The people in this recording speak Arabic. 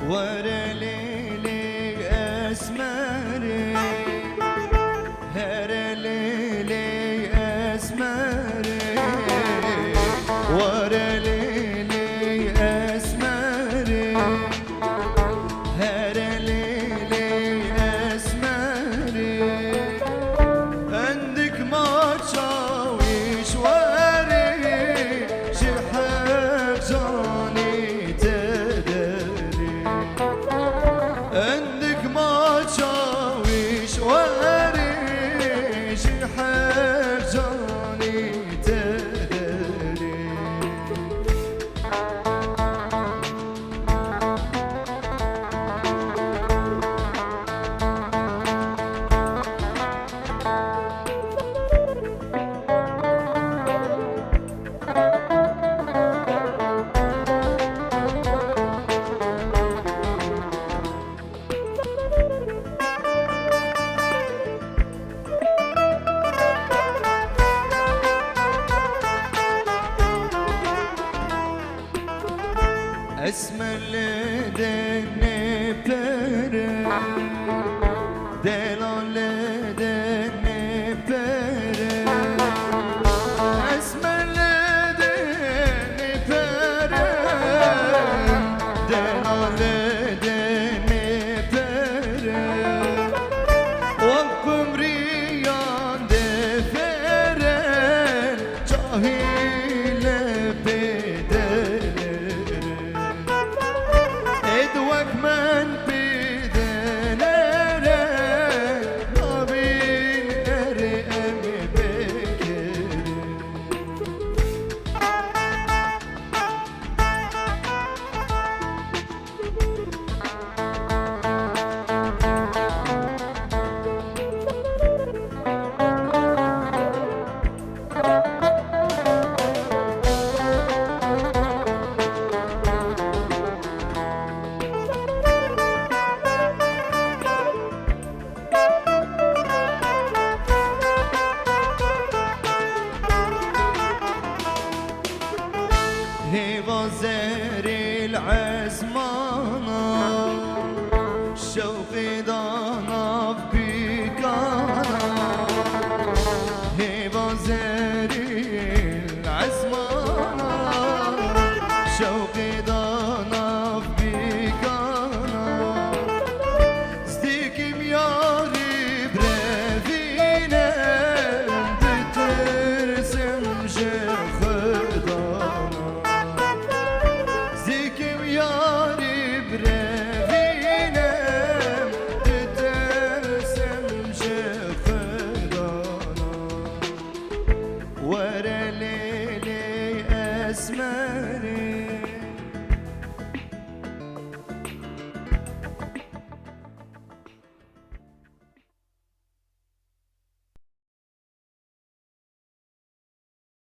ورا ليلي أسمري هرا ليلي أسمري ورا ليلي أسمري هرا ليلي أسمري عندك ما تشاويش وري شحب جاني تدري عندك ما تشاويش وري شحب جاني تدري اسمر لدني بره دلال لدني بره اسمر لدني بره دلال لدني بره وقم ريان دفرن جاهل ادوك من بدلره نبين ارم بكر هي غزر العزمانة